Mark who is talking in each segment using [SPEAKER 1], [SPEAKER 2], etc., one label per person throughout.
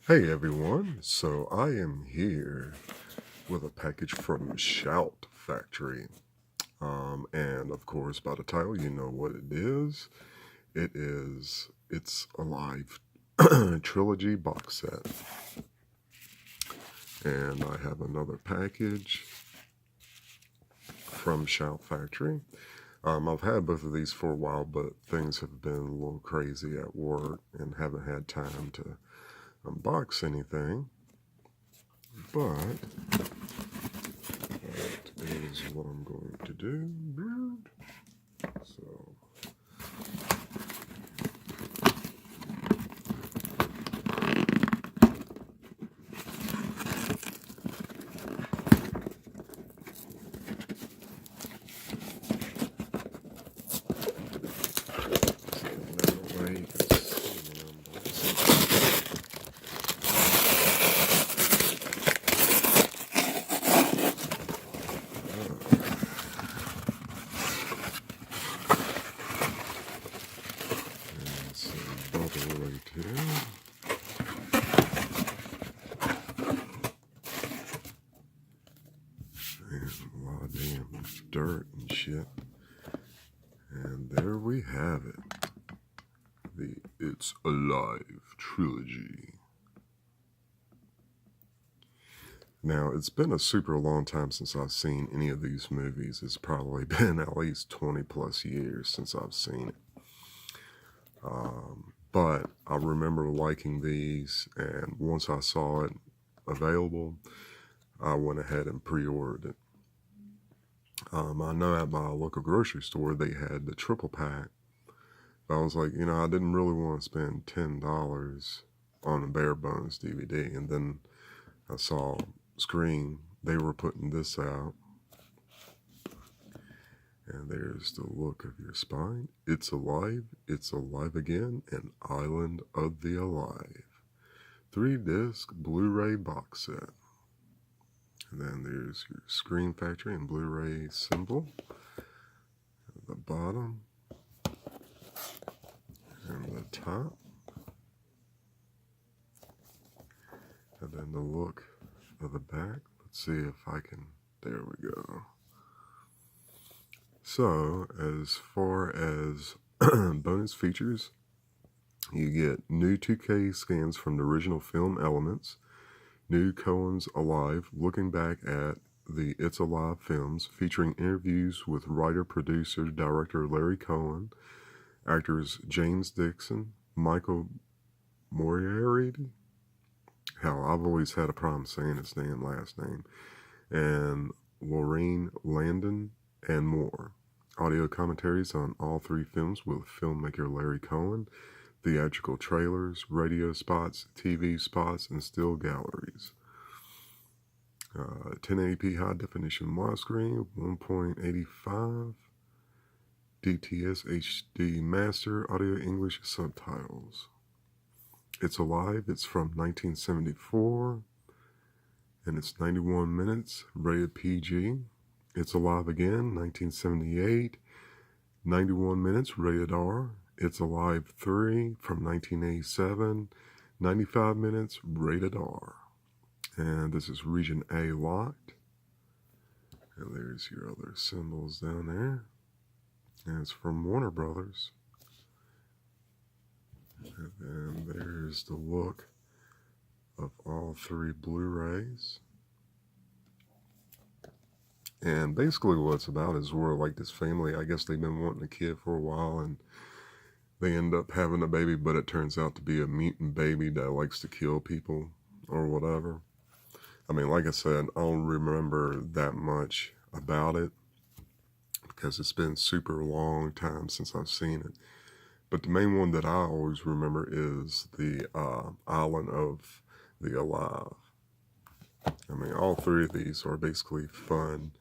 [SPEAKER 1] Hey everyone, so I am here with a package from Shout Factory. And of course, by the title, you know what it is. It's a live trilogy box set. And I have another package from Shout Factory. I've had both of these for a while, but things have been a little crazy at work and haven't had time to unbox anything. But that is what I'm going to do. So, that way you can see me unboxing. And some bubble right here. And a lot of damn dirt and shit. And there we have it. The It's Alive trilogy. Now, it's been a super long time since I've seen any of these movies. It's probably been at least 20 plus years since I've seen it. But I remember liking these, and once I saw it available, I went ahead and pre-ordered it. I know at my local grocery store they had the triple pack. But I was like, I didn't really want to spend $10 on a bare bones DVD. And then I saw Screen, they were putting this out. And there's the look of your spine. It's alive again, an island of the alive. 3-disc Blu-ray box set. And then there's your Screen Factory and Blu-ray symbol at the bottom and the top. And then the look of the back. Let's see if I can, there we go. So, as far as bonus features, you get new 2K scans from the original film elements, new Cohen's Alive, looking back at the It's Alive films, featuring interviews with writer, producer, director Larry Cohen, actors James Dixon, Michael Moriarty, hell, I've always had a problem saying his last name, and Lorraine Landon, and more. Audio commentaries on all 3 films with filmmaker Larry Cohen, theatrical trailers, radio spots, TV spots, and still galleries. 1080p high definition widescreen, 1.85 DTS HD master, audio English subtitles. It's Alive, it's from 1974, and it's 91 minutes, rated PG. It's Alive Again, 1978, 91 minutes, rated R. It's Alive 3 from 1987, 95 minutes, rated R. And this is Region A locked. And there's your other symbols down there. And it's from Warner Brothers. And then there's the look of all 3 Blu-rays. And basically what it's about is we're like this family, I guess they've been wanting a kid for a while, and they end up having a baby, but it turns out to be a mutant baby that likes to kill people or whatever. I mean, like I said, I don't remember that much about it because it's been super long time since I've seen it. But the main one that I always remember is the Island of the Alive. I mean, all 3 of these are basically fun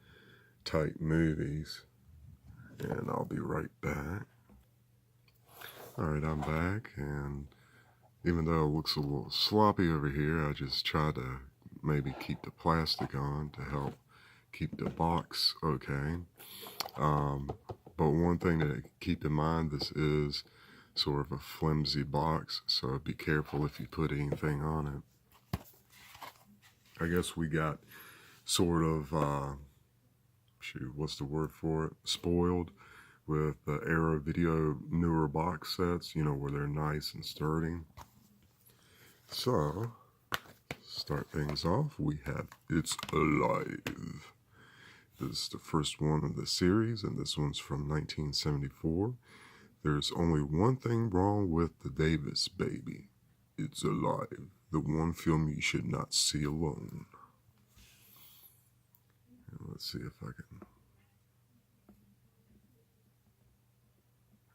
[SPEAKER 1] type movies. And I'll be right back. Alright, I'm back, and even though it looks a little sloppy over here, I just try to maybe keep the plastic on to help keep the box okay. But one thing to keep in mind, this is sort of a flimsy box, so be careful if you put anything on it. I guess we got sort of, what's the word for it? Spoiled with the Era Video newer box sets, where they're nice and sturdy. So, start things off, we have It's Alive. This is the first one of the series, and this one's from 1974. There's only one thing wrong with the Davis baby. It's alive. The one film you should not see alone. And let's see if I can...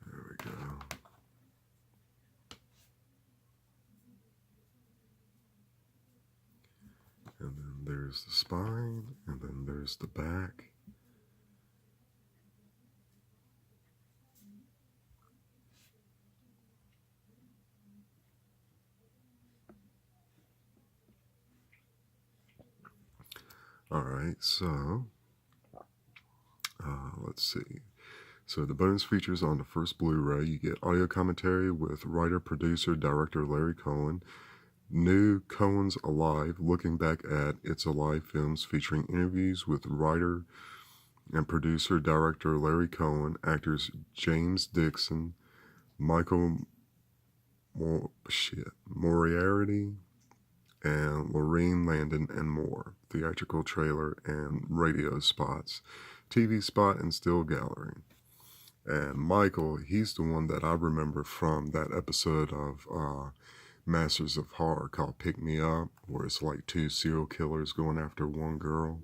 [SPEAKER 1] There we go. And then there's the spine, and then there's the back. Alright, so, let's see. So the bonus features on the first Blu-ray, you get audio commentary with writer, producer, director Larry Cohen. New Cohen's Alive, looking back at It's Alive films featuring interviews with writer and producer, director Larry Cohen, actors James Dixon, Michael Moriarty, and Lorene Landon, and more. Theatrical trailer and radio spots, TV spot, and still gallery. And Michael, he's the one that I remember from that episode of Masters of Horror called Pick Me Up, where it's like two serial killers going after one girl.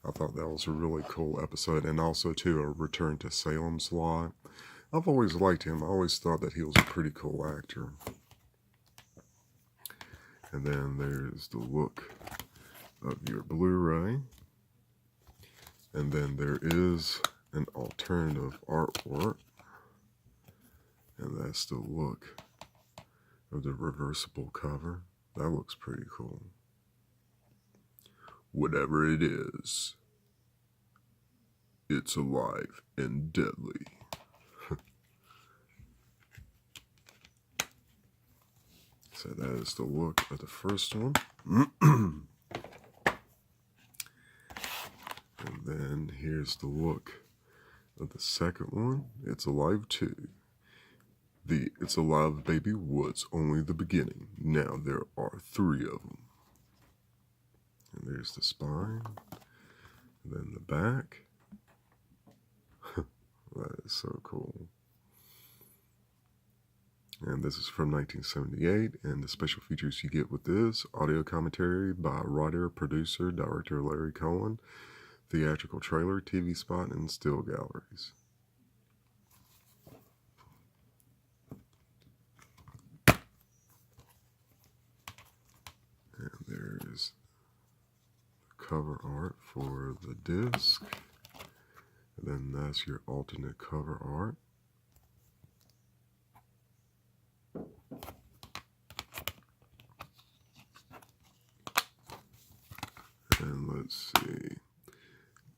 [SPEAKER 1] I thought that was a really cool episode, and also too a Return to Salem slot. I've always liked him. I always thought that he was a pretty cool actor. And then there's the look of your Blu-ray. And then there is an alternative artwork. And that's the look of the reversible cover. That looks pretty cool. Whatever it is, it's alive and deadly. So that is the look of the first one. And then here's the look of the second one. It's Alive 2. The It's Alive baby was only the beginning. Now there are 3 of them. And there's the spine. And then the back. That is so cool. And this is from 1978, and the special features you get with this: audio commentary by writer, producer, director Larry Cohen, theatrical trailer, TV spot, and still galleries. And there's the cover art for the disc, and then that's your alternate cover art. And let's see.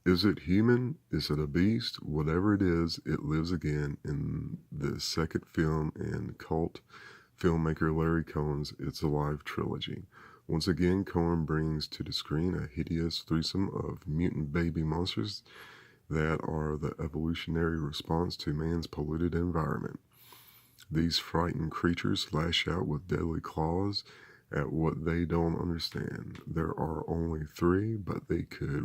[SPEAKER 1] Is it human? Is it a beast? Whatever it is, it lives again in the second film in cult filmmaker Larry Cohen's It's Alive trilogy. Once again, Cohen brings to the screen a hideous threesome of mutant baby monsters that are the evolutionary response to man's polluted environment. These frightened creatures lash out with deadly claws at what they don't understand. There are only 3, but they could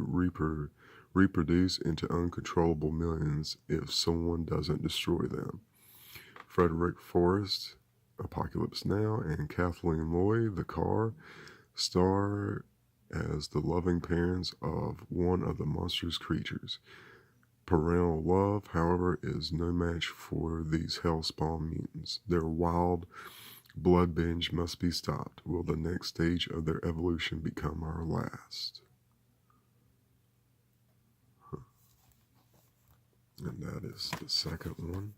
[SPEAKER 1] reproduce into uncontrollable millions if someone doesn't destroy them. Frederick Forrest, Apocalypse Now, and Kathleen Lloyd, The Car, star as the loving parents of one of the monstrous creatures. Parental love, however, is no match for these hellspawn mutants. Their wild blood binge must be stopped. Will the next stage of their evolution become our last? And that is the second one.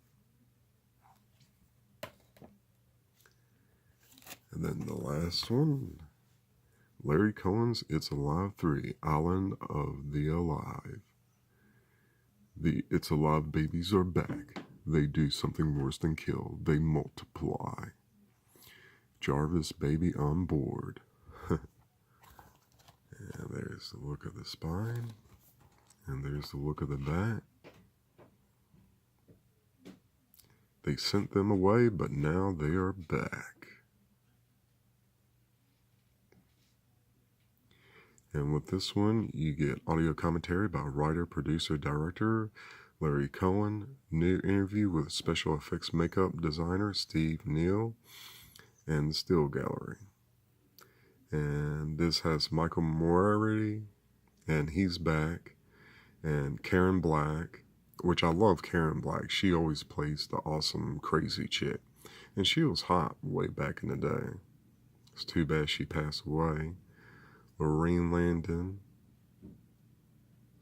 [SPEAKER 1] And then the last one, Larry Cohen's It's Alive 3, Island of the Alive. The It's Alive babies are back. They do something worse than kill. They multiply. Jarvis baby on board. And there's the look of the spine. And there's the look of the back. They sent them away, but now they are back. And with this one, you get audio commentary by writer, producer, director Larry Cohen, new interview with special effects makeup designer Steve Neal, and the still gallery. And this has Michael Moriarty, and he's back, and Karen Black, which I love Karen Black. She always plays the awesome, crazy chick. And she was hot way back in the day. It's too bad she passed away. Lorraine Landon.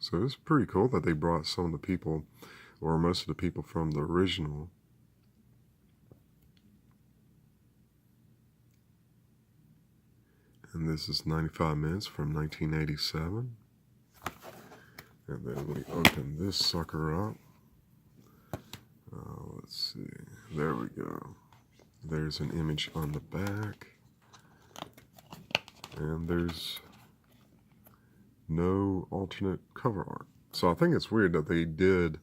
[SPEAKER 1] So it's pretty cool that they brought some of the people, or most of the people from the original. And this is 95 minutes from 1987. And then we open this sucker up. Let's see. There we go. There's an image on the back. And there's no alternate cover art. So I think it's weird that they did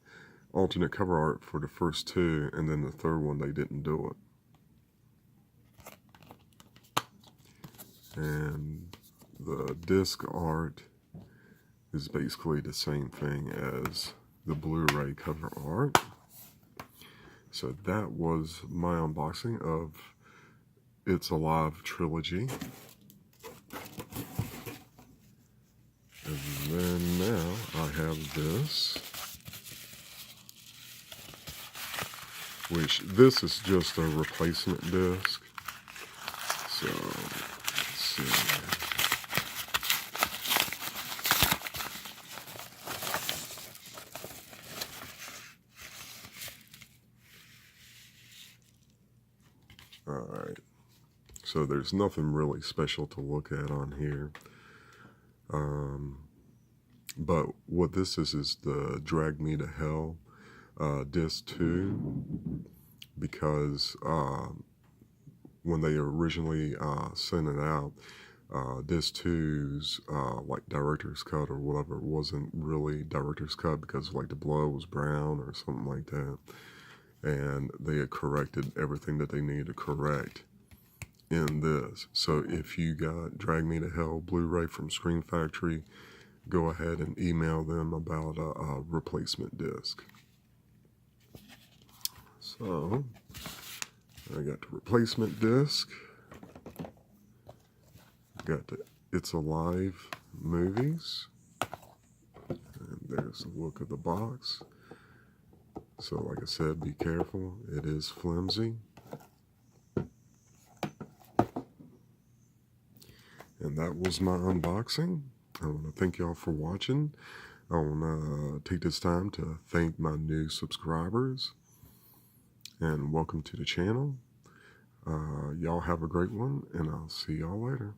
[SPEAKER 1] alternate cover art for the first two, and then the third one they didn't do it. And the disc art is basically the same thing as the Blu-ray cover art. So that was my unboxing of It's Alive trilogy. And then now I have this, which this is just a replacement disc. So let's see. Alright, so there's nothing really special to look at on here. But what this is the Drag Me to Hell disc 2, because when they originally sent it out, disc 2's like director's cut or whatever wasn't really director's cut, because like the blood was brown or something like that, and they had corrected everything that they needed to correct in this. So if you got Drag Me to Hell Blu-ray from Screen Factory, go ahead and email them about a replacement disc. So I got the replacement disc, got the It's Alive movies, and there's the look of the box. So like I said, be careful, it is flimsy. And that was my unboxing. I want to thank y'all for watching. I want to take this time to thank my new subscribers. And welcome to the channel. Y'all have a great one, and I'll see y'all later.